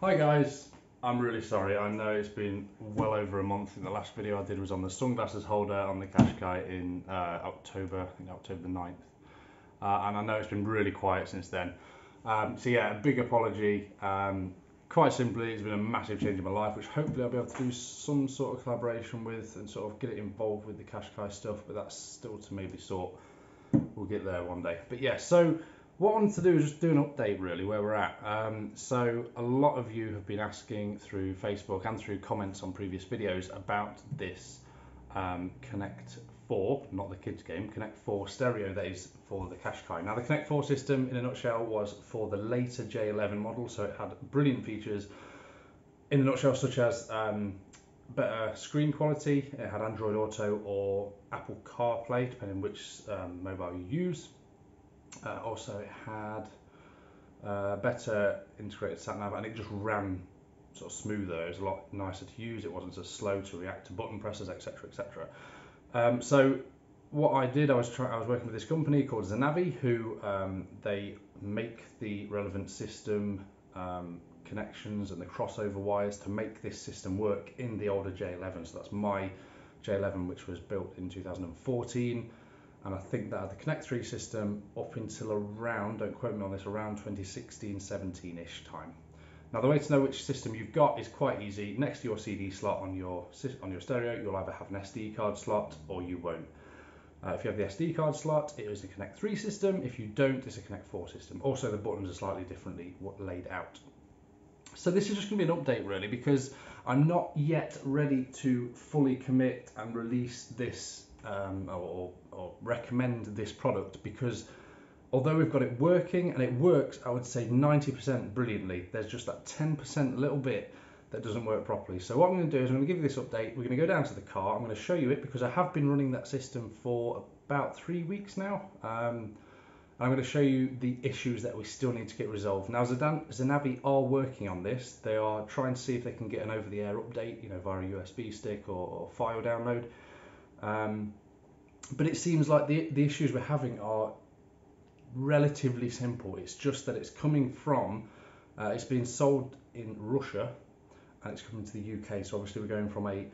Hi guys, I'm really sorry. I know it's been well over a month. The last video I did was on the sunglasses holder on the Qashqai in October, I think October the 9th. And I know it's been really quiet since then. So yeah, a big apology. Quite simply, it's been a massive change in my life, which hopefully I'll be able to do some sort of collaboration with and sort of get it involved with the Qashqai stuff, but that's still to maybe sort. We'll get there one day. But yeah, so what I wanted to do is just do an update really where we're at. So a lot of you have been asking through Facebook and through comments on previous videos about this Connect 4, not the kids game, Connect 4 stereo that is for the Qashqai. Now the Connect 4 system in a nutshell was for the later J11 model, so it had brilliant features in a nutshell such as better screen quality, it had Android Auto or Apple CarPlay depending which mobile you use. Also it had better integrated sat nav and it just ran sort of smoother. It was a lot nicer to use, it wasn't so slow to react to button presses, etc, etc. So what I did, I was working with this company called Zenavi, who they make the relevant system connections and the crossover wires to make this system work in the older J11. So that's my J11, which was built in 2014, and I think that had the Connect 3 system up until around, don't quote me on this, around 2016-17ish time. Now the way to know which system you've got is quite easy. Next to your CD slot on your stereo, you'll either have an SD card slot or you won't. If you have the SD card slot, it is a Connect 3 system. If you don't, it's a Connect 4 system. Also, the buttons are slightly differently laid out. So this is just going to be an update really, because I'm not yet ready to fully commit and release this or recommend this product, because although we've got it working and it works, I would say 90% brilliantly, there's just that 10% little bit that doesn't work properly. So what I'm going to do is I'm going to give you this update. We're going to go down to the car. I'm going to show you it because I have been running that system for about 3 weeks now. I'm going to show you the issues that we still need to get resolved. Now Zenavi are working on this. They are trying to see if they can get an over-the-air update, via a USB stick or file download. But it seems like the issues we're having are relatively simple. It's just that it's coming from, it's being sold in Russia and it's coming to the UK. So obviously we're going from a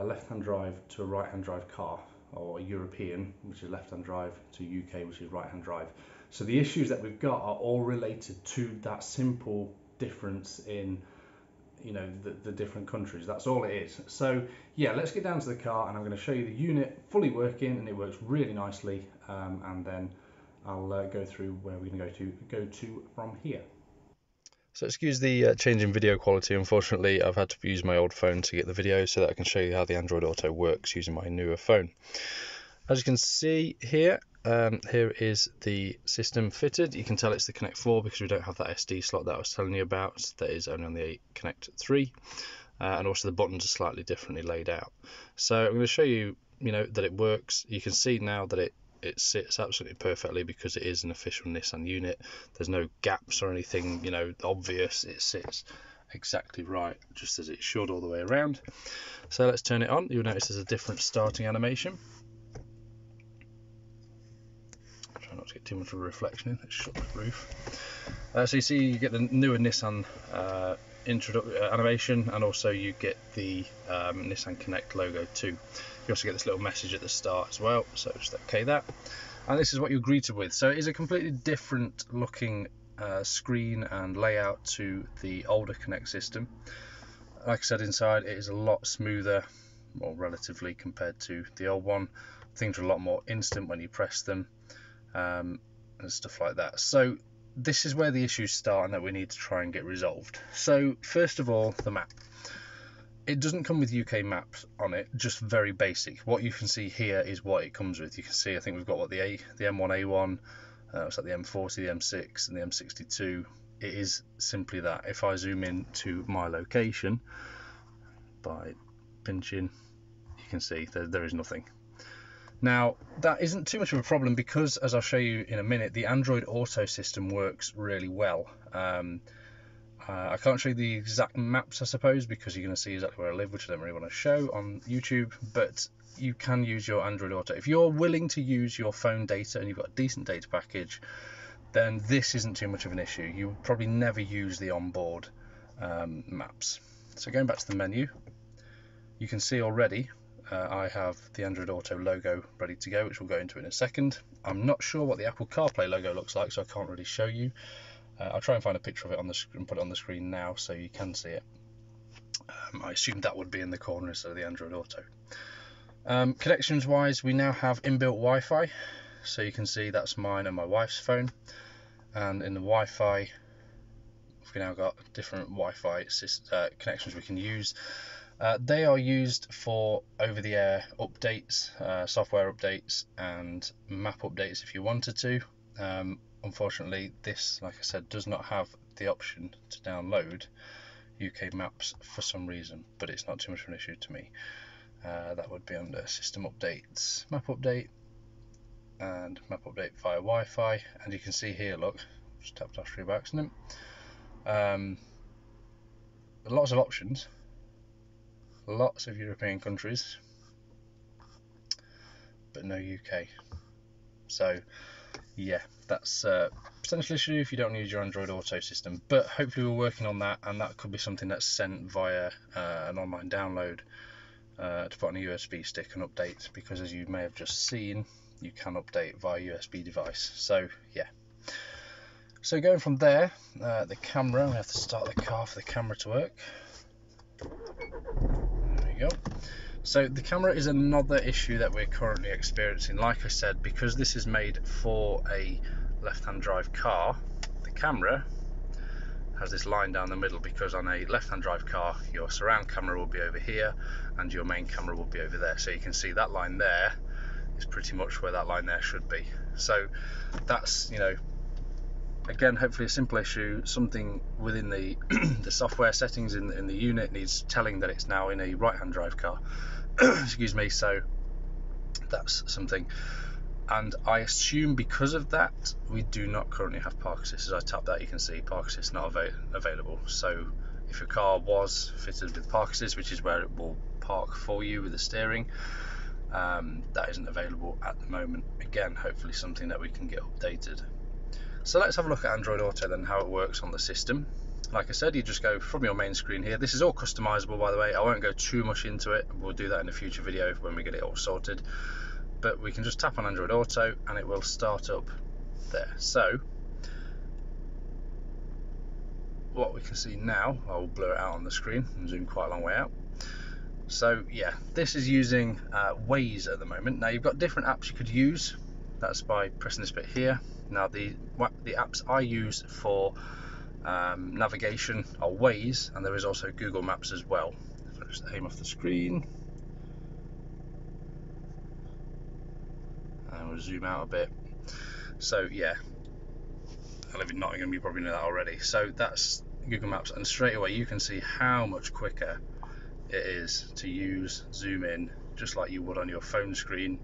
left-hand drive to a right-hand drive car, or European, which is left-hand drive, to UK, which is right-hand drive. So the issues that we've got are all related to that simple difference in, the different countries. That's all it is. So yeah, let's get down to the car and I'm going to show you the unit fully working, and it works really nicely. And then I'll go through where we're going to go to from here. So excuse the change in video quality. Unfortunately, I've had to use my old phone to get the video so that I can show you how the Android Auto works using my newer phone. As you can see here, here is the system fitted. You can tell it's the Connect 4 because we don't have that SD slot that I was telling you about. That is only on the Connect 3. And also the buttons are slightly differently laid out. So I'm going to show you, that it works. You can see now that it sits absolutely perfectly because it is an official Nissan unit. There's no gaps or anything, obvious. It sits exactly right, just as it should all the way around. So let's turn it on. You'll notice there's a different starting animation. Try not to get too much of a reflection in. Let's shut the roof. So you see you get the newer Nissan animation, and also you get the Nissan Connect logo too. You also get this little message at the start as well, so just okay that. And this is what you're greeted with. So it is a completely different looking screen and layout to the older Connect system. Like I said, inside it is a lot smoother, or relatively, compared to the old one. Things are a lot more instant when you press them, and stuff like that. So this is where the issues start and that we need to try and get resolved. So first of all, the map. It doesn't come with UK maps on it, just very basic. What you can see here is what it comes with. You can see, I think we've got the M1A1, it's like the M40, the M6 and the M62. It is simply that. If I zoom in to my location by pinching, you can see there is nothing. Now, that isn't too much of a problem because, as I'll show you in a minute, the Android Auto system works really well. I can't show you the exact maps, I suppose, because you're going to see exactly where I live, which I don't really want to show on YouTube, but you can use your Android Auto. If you're willing to use your phone data and you've got a decent data package, then this isn't too much of an issue. You'll probably never use the onboard maps. So going back to the menu, you can see already I have the Android Auto logo ready to go, which we'll go into in a second. I'm not sure what the Apple CarPlay logo looks like, so I can't really show you. I'll try and find a picture of it on the screen and put it on the screen now so you can see it. I assumed that would be in the corner instead of the Android Auto. Connections wise, we now have inbuilt Wi-Fi, so you can see that's mine and my wife's phone, and in the Wi-Fi we've now got different Wi-Fi connections we can use. They are used for over-the-air updates, software updates and map updates if you wanted to. Unfortunately, this, like I said, does not have the option to download UK maps for some reason, but it's not too much of an issue to me. That would be under system updates, map update, and map update via Wi-Fi. And you can see here, look, just tapped off by accident. Lots of options, lots of European countries, but no UK. So yeah, that's a potential issue if you don't use your Android Auto system, but hopefully we're working on that, and that could be something that's sent via an online download to put on a USB stick and update, because as you may have just seen, you can update via USB device. So yeah, so going from there, the camera, we have to start the car for the camera to work. There we go. So the camera is another issue that we're currently experiencing. Like I said, because this is made for a left-hand drive car, the camera has this line down the middle, because on a left-hand drive car your surround camera will be over here and your main camera will be over there. So you can see that line there is pretty much where that line there should be. So that's, you know, again, hopefully a simple issue, something within the the software settings in the unit needs telling that it's now in a right-hand drive car. Excuse me. So that's something, and I assume because of that we do not currently have park assist. As I tap that, you can see park assist not available. So if your car was fitted with park assist, which is where it will park for you with the steering, that isn't available at the moment. Again, hopefully something that we can get updated. So let's have a look at Android Auto then, how it works on the system. Like I said, you just go from your main screen here. This is all customizable, by the way. I won't go too much into it. We'll do that in a future video when we get it all sorted. But we can just tap on Android Auto and it will start up there. So what we can see now, I will blur it out on the screen and zoom quite a long way out. So yeah, this is using Waze at the moment. Now you've got different apps you could use. That's by pressing this bit here. Now the apps I use for navigation are Waze, and there is also Google Maps as well. If I just aim off the screen and we'll zoom out a bit. So yeah, I live in Nottingham, you probably know that already. So that's Google Maps, and straight away you can see how much quicker it is to use, zoom in, just like you would on your phone screen,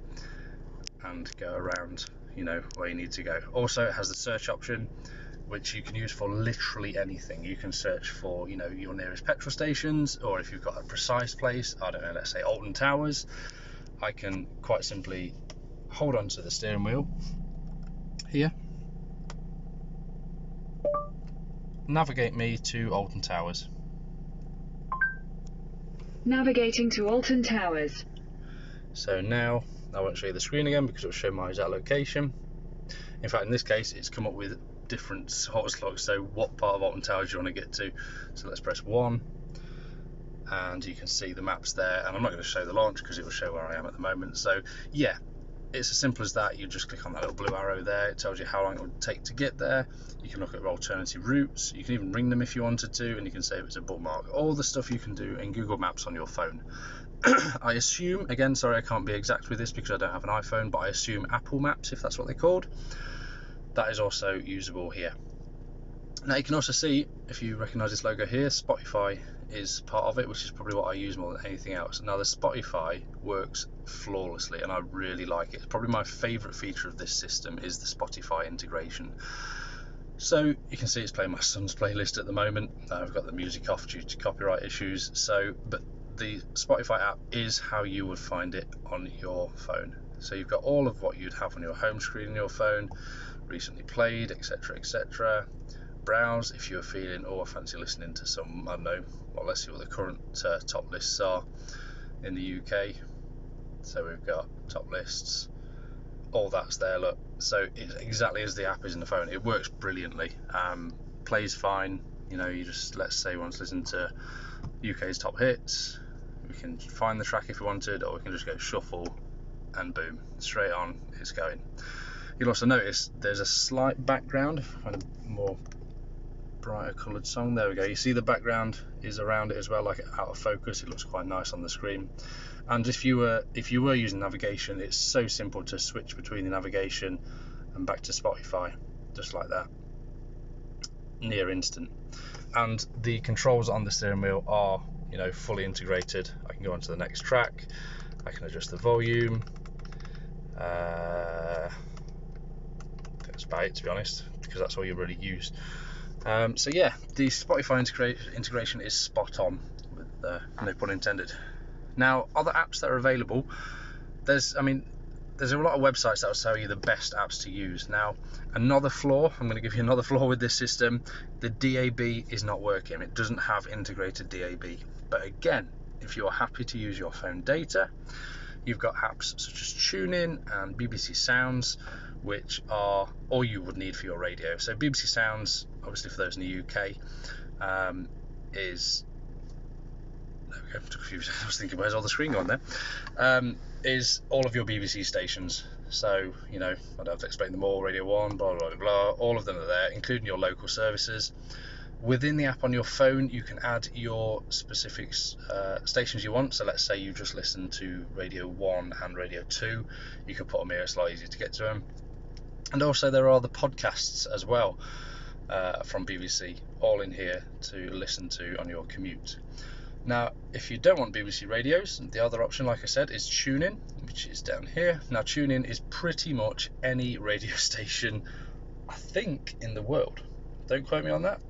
and go around, you know, where you need to go. Also, it has the search option, which you can use for literally anything. You can search for, you know, your nearest petrol stations, or if you've got a precise place, I don't know, let's say Alton Towers, I can quite simply hold on to the steering wheel here, navigate me to Alton Towers. Navigating to Alton Towers. So now I won't show you the screen again because it will show my exact location. In fact, in this case, it's come up with different hotspots. So what part of Alton Towers do you want to get to? So let's press 1, and you can see the maps there. And I'm not going to show the launch because it will show where I am at the moment. So yeah, it's as simple as that. You just click on that little blue arrow there. It tells you how long it would take to get there. You can look at alternative routes. You can even ring them if you wanted to, and you can save it as a bookmark. All the stuff you can do in Google Maps on your phone. I assume, again, sorry I can't be exact with this because I don't have an iPhone, but I assume Apple Maps, if that's what they're called, that is also usable here. Now you can also see, if you recognise this logo here, Spotify is part of it, which is probably what I use more than anything else. Now the Spotify works flawlessly and I really like it. It's probably my favourite feature of this system is the Spotify integration. So you can see it's playing my son's playlist at the moment. I've got the music off due to copyright issues, but the Spotify app is how you would find it on your phone. So you've got all of what you'd have on your home screen on your phone, recently played, etc, etc, browse. If you're feeling, oh, I fancy listening to some, I don't know, well, let's see what the current top lists are in the UK. So we've got top lists, all that's there, look. So it's exactly as the app is in the phone. It works brilliantly. Plays fine. You know, you just, let's say, want to listen to UK's top hits. We can find the track if we wanted, or we can just go shuffle, and boom, straight on, it's going. You'll also notice there's a slight background, kind of more brighter coloured song. There we go. You see the background is around it as well, like out of focus. It looks quite nice on the screen. And if you were using navigation, it's so simple to switch between the navigation and back to Spotify, just like that, near instant. And the controls on the steering wheel are, you know, fully integrated. I can go on to the next track. I can adjust the volume. That's about it, to be honest, because that's all you really use. So yeah, the Spotify integration is spot on, with no pun intended. Now, other apps that are available, there's a lot of websites that will tell you the best apps to use. Now, another flaw, I'm going to give you another flaw with this system. The DAB is not working. It doesn't have integrated DAB. But again, if you're happy to use your phone data, you've got apps such as TuneIn and BBC Sounds, which are all you would need for your radio. So BBC Sounds, obviously for those in the UK, is... There we go, took a few seconds. I was thinking, where's all the screen going there? Is all of your BBC stations. So, you know, I don't have to explain them all. Radio 1, blah, blah, blah, blah. All of them are there, including your local services. Within the app on your phone, you can add your specific stations you want. So let's say you just listen to Radio 1 and Radio 2. You can put them here, it's a lot easier to get to them. And also there are the podcasts as well from BBC, all in here to listen to on your commute. Now, if you don't want BBC radios, the other option, like I said, is TuneIn, which is down here. Now, TuneIn is pretty much any radio station, I think, in the world. Don't quote me on that.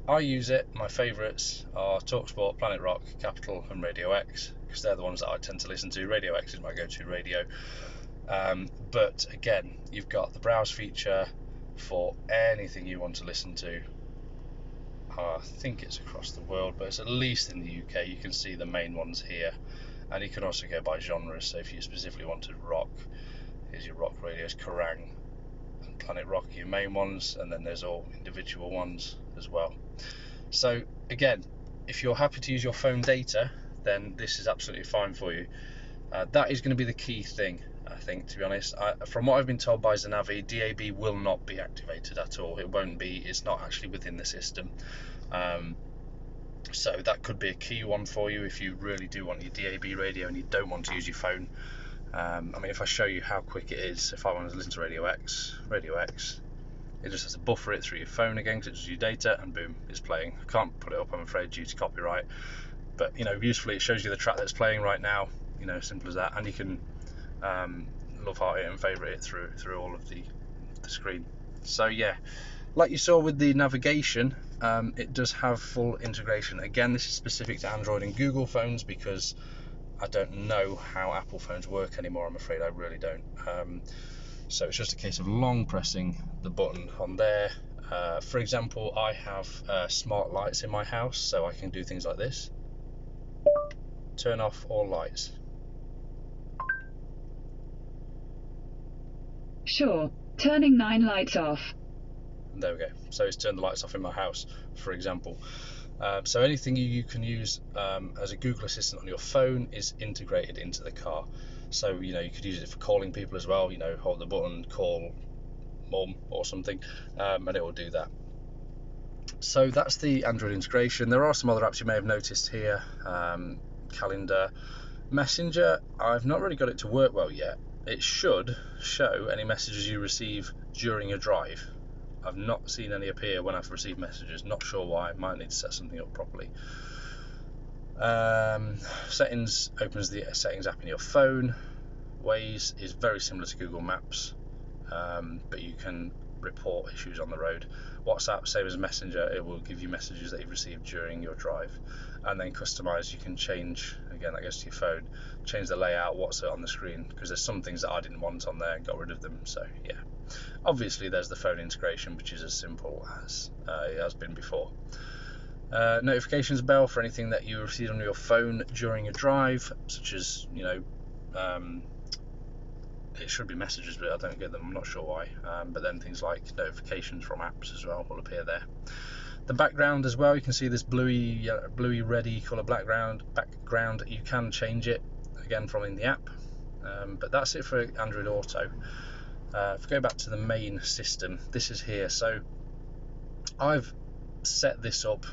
I use it. My favourites are TalkSport, Planet Rock, Capital and Radio X, because they're the ones that I tend to listen to. Radio X is my go-to radio. But again, you've got the browse feature for anything you want to listen to. I think it's across the world, but it's at least in the UK. You can see the main ones here, and you can also go by genres. So if you specifically wanted rock, here's your rock radios, Kerrang and Planet Rock, your main ones, and then there's all individual ones as well. So again, if you're happy to use your phone data, then this is absolutely fine for you. That is going to be the key thing, I think, to be honest. From what I've been told by Zanavi, DAB will not be activated at all. It won't be. It's not actually within the system. So that could be a key one for you if you really do want your DAB radio and you don't want to use your phone. I mean, if I show you how quick it is, if I want to listen to Radio X, it just has to buffer it through your phone again because it's your data, and boom, it's playing. I can't put it up, I'm afraid, due to copyright. But, you know, usefully it shows you the track that's playing right now. You know, simple as that. And you can love heart it and favourite it through all of the screen. So yeah, like you saw with the navigation, it does have full integration. Again, this is specific to Android and Google phones because I don't know how Apple phones work anymore. I'm afraid I really don't. So it's just a case of long pressing the button on there. For example, I have smart lights in my house, so I can do things like this. Turn off all lights. Sure. Turning 9 lights off. There we go. So it's turned the lights off in my house, for example. So anything you can use as a Google Assistant on your phone is integrated into the car. So, you know, you could use it for calling people as well. You know, hold the button, call mum or something, and it will do that. So that's the Android integration. There are some other apps you may have noticed here. Calendar, Messenger. I've not really got it to work well yet. It should show any messages you receive during a drive. I've not seen any appear when I've received messages. Not sure why. Might need to set something up properly. Settings opens the settings app in your phone. Waze is very similar to Google Maps, but you can report issues on the road. WhatsApp, same as Messenger, it will give you messages that you've received during your drive. And then customize, you can change, again that goes to your phone, change the layout, what's on the screen, because there's some things that I didn't want on there and got rid of them. So yeah, obviously there's the phone integration, which is as simple as it has been before. Notifications bell for anything that you receive on your phone during a drive, such as, you know, it should be messages, but I don't get them, I'm not sure why. But then things like notifications from apps as well will appear there. The background as well, you can see this bluey reddy colour background. You can change it again from in the app. But that's it for Android Auto. If we go back to the main system, this is here. So I've set this up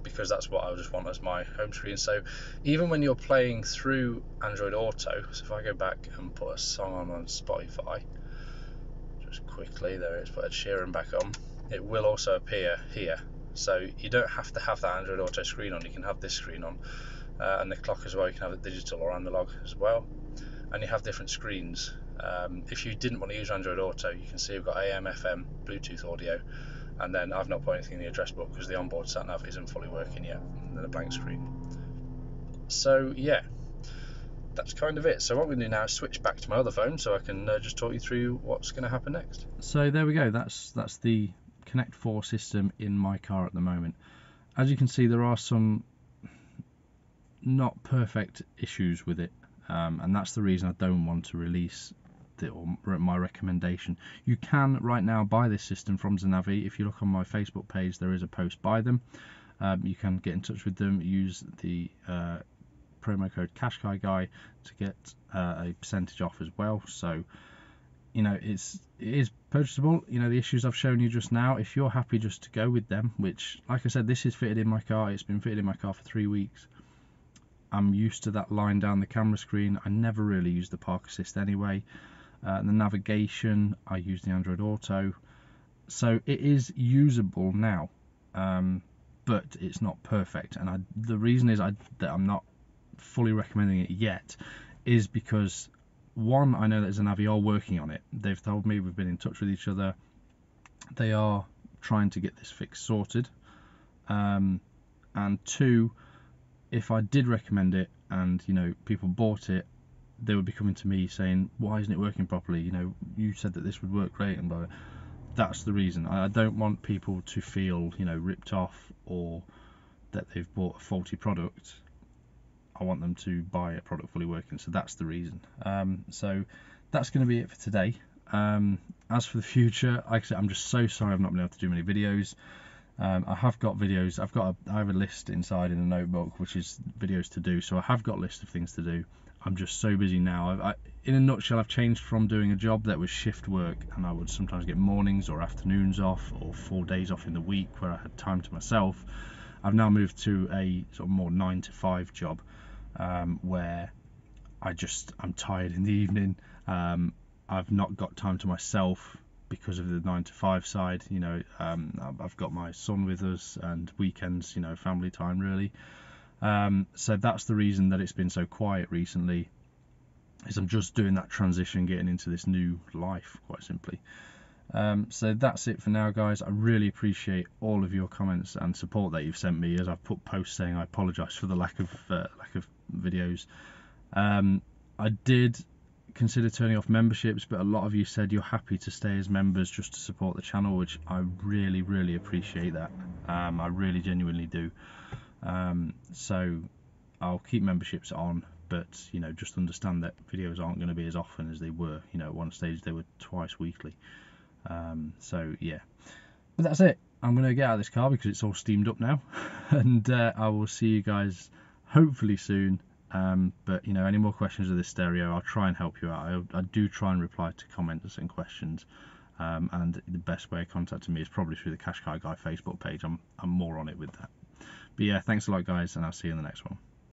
because that's what I just want as my home screen. So even when you're playing through Android Auto, so if I go back and put a song on Spotify, just quickly, there it is, put Ed Sheeran back on, it will also appear here. So you don't have to have that Android Auto screen on, you can have this screen on, and the clock as well, you can have it digital or analog as well, and you have different screens. If you didn't want to use Android Auto, you can see we've got AM, FM, Bluetooth audio, and then I've not put anything in the address book because the onboard sat nav isn't fully working yet, and then a blank screen. So yeah, that's kind of it. So what we're going to do now is switch back to my other phone so I can just talk you through what's going to happen next. So there we go, that's the Connect 4 system in my car at the moment. As you can see, there are some not perfect issues with it, and that's the reason I don't want to release my recommendation. You can right now buy this system from Zenavi. If you look on my Facebook page, there is a post by them. You can get in touch with them, use the promo code Qashqai to get a percentage off as well. So you know, it is purchasable. You know, the issues I've shown you just now, if you're happy just to go with them, which, like I said, this is fitted in my car. It's been fitted in my car for 3 weeks. I'm used to that line down the camera screen. I never really use the park assist anyway. The navigation, I use the Android Auto, so it is usable now, but it's not perfect. And the reason is that I'm not fully recommending it yet is because, one, I know that Zenavi are working on it. They've told me, we've been in touch with each other. They are trying to get this fix sorted. And two, if I did recommend it and, you know, people bought it, they would be coming to me saying, why isn't it working properly? You know, you said that this would work great, and that's the reason. I don't want people to feel, you know, ripped off or that they've bought a faulty product. I want them to buy a product fully working, so that's the reason. So that's going to be it for today. As for the future, like I said, I'm just so sorry I've not been able to do many videos. I have got videos. I have a list inside in a notebook, which is videos to do. So I have got a list of things to do. I'm just so busy now. In a nutshell, I've changed from doing a job that was shift work, and I would sometimes get mornings or afternoons off, or 4 days off in the week where I had time to myself. I've now moved to a sort of more 9 to 5 job, where I'm tired in the evening. I've not got time to myself because of the 9 to 5 side. You know, I've got my son with us, and weekends, you know, family time really. So that's the reason that it's been so quiet recently, is I'm just doing that transition, getting into this new life, quite simply. So that's it for now, guys. I really appreciate all of your comments and support that you've sent me, as I've put posts saying I apologise for the lack of videos. I did consider turning off memberships, but a lot of you said you're happy to stay as members just to support the channel, which I really, really appreciate that. I really genuinely do. So I'll keep memberships on, but, you know, just understand that videos aren't going to be as often as they were. You know, at one stage they were twice weekly. So yeah, but that's it. I'm going to get out of this car because it's all steamed up now, and I will see you guys hopefully soon. But, you know, any more questions of this stereo, I'll try and help you out. I do try and reply to comments and questions, and the best way of contacting me is probably through the Qashqai Guy Facebook page. I'm more on it with that. But yeah, thanks a lot, guys, and I'll see you in the next one.